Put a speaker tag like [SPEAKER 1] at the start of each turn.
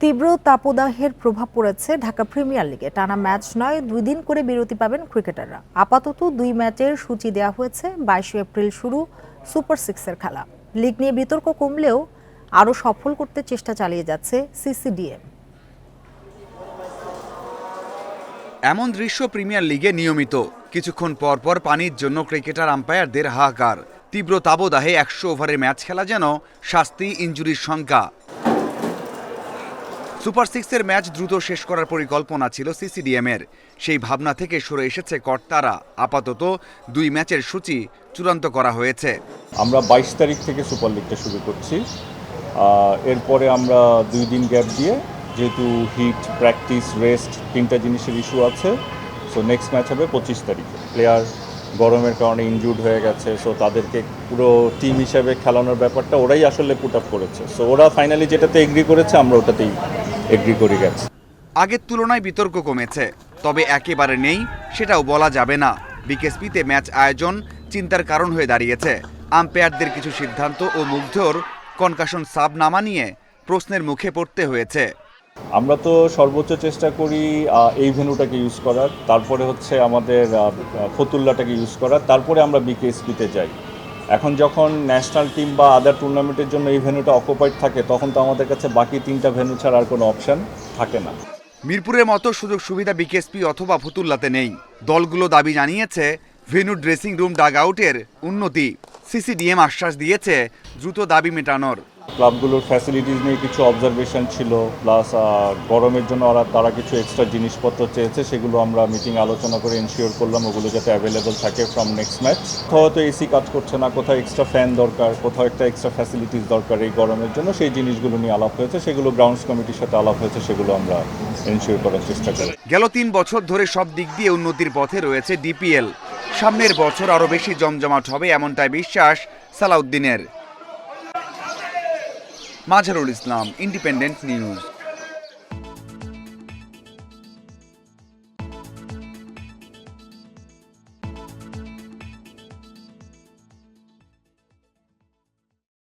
[SPEAKER 1] তীব্র তাপদাহের প্রভাব পড়েছে ঢাকা প্রিমিয়ার লিগে। টানা ম্যাচ নয়, 2 দিন করে বিরতি পাবেন ক্রিকেটাররা। আপাতত 2 ম্যাচের সূচি দেওয়া হয়েছে। 22 এপ্রিল শুরু সুপার সিক্সের খেলা। লিগ নিয়ে বিতর্ক কমলেও আরও সফল করতে চেষ্টা চালিয়ে যাচ্ছে সিসিডিএম।
[SPEAKER 2] এমন দৃশ্য প্রিমিয়ার লিগে নিয়মিত। কিছুক্ষণ পর পর পানির জন্য ক্রিকেটার আম্পায়ারদের হাহাকার। তীব্র তাপদাহে 100 ওভারের ম্যাচ খেলা যেন শাস্তি, ইনজুরির শঙ্কা। সুপার সিক্সের ম্যাচ দ্রুত শেষ করার পরিকল্পনা ছিল সিসিডিএমের। সেই ভাবনা থেকে সরে এসেছে কর্তারা। আপাতত 2 ম্যাচের সূচি চূড়ান্ত করা হয়েছে।
[SPEAKER 3] আমরা 22 তারিখ থেকে সুপার লিগটা শুরু করছি। এরপরে আমরা 2 দিন গ্যাপ দিয়ে, যেহেতু হিট, প্র্যাকটিস, রেস্ট 3টা জিনিসের ইস্যু আছে, সো নেক্সট ম্যাচ হবে 25 তারিখে। প্লেয়ার গরমের কারণে ইনজুর্ড হয়ে গেছে, সো তাদেরকে পুরো টিম হিসেবে খেলানোর ব্যাপারটা ওরাই আসলে পুট আপ করেছে। সো ওরা ফাইনালি যেটাতে এগ্রি করেছে, আমরা ওটাতেই এগ্রি করে গেছি।
[SPEAKER 2] আগের তুলনায় বিতর্ক কমেছে, তবে একেবারে নেই সেটাও বলা যাবে না। বিকেএসপিতে ম্যাচ আয়োজন চিন্তার কারণ হয়ে দাঁড়িয়েছে। আম্পায়ারদের কিছু সিদ্ধান্ত ও মুগ্ধর কনকাশন সাব নামা নিয়ে প্রশ্নের মুখে পড়তে হয়েছে।
[SPEAKER 3] আমরা তো সর্বোচ্চ চেষ্টা করি এই ভেন্যুটাকে ইউজ করার, তারপরে হচ্ছে আমাদের ফতুল্লাটাকে ইউজ করার, তারপরে আমরা বিকেএসপিতে যাই। এখন যখন ন্যাশনাল টিম বা আদার টুর্নামেন্টের জন্য এই ভেন্যুটা অকুপাইড থাকে, তখন তো আমাদের কাছে বাকি 3টা ভেন্যু ছাড়া আর কোনো অপশন থাকে না।
[SPEAKER 2] মিরপুরের মতো সুযোগ সুবিধা বিকেএসপি অথবা ফতুল্লাতে নেই। দলগুলো দাবি জানিয়েছে ভেন্যু, ড্রেসিং রুম, ডাগ আউটের উন্নতি। সিসিডিএম আশ্বাস দিয়েছে দ্রুত দাবি মেটানোর।
[SPEAKER 3] ক্লাবগুলোর ফ্যাসিলিটিস নিয়ে কিছু অবজারভেশন ছিল, প্লাস গরমের জন্য তারা কিছু এক্সট্রা জিনিসপত্র চেয়েছে, সেগুলো আমরা মিটিং আলোচনা করে এনশিওর করলাম ওগুলো যাতে অ্যাভেলেবল থাকে ফ্রম নেক্সট ম্যাচ। কোথাও হয়তো এসি কাজ করছে না, কোথাও এক্সট্রা ফ্যান দরকার, কোথাও একটা এক্সট্রা ফ্যাসিলিটিস দরকার এই গরমের জন্য, সেই জিনিসগুলো নিয়ে আলাপ হয়েছে, সেগুলো গ্রাউন্ডস কমিটির সাথে আলাপ হয়েছে, সেগুলো আমরা এনশিওর করার চেষ্টা করি।
[SPEAKER 2] গেল 3 বছর ধরে সব দিক দিয়ে উন্নতির পথে রয়েছে ডিপিএল। সামনের বছর আরও বেশি জমজমাট হবে, এমনটাই বিশ্বাস সালাউদ্দিনের। Mazharul Islam, independent news.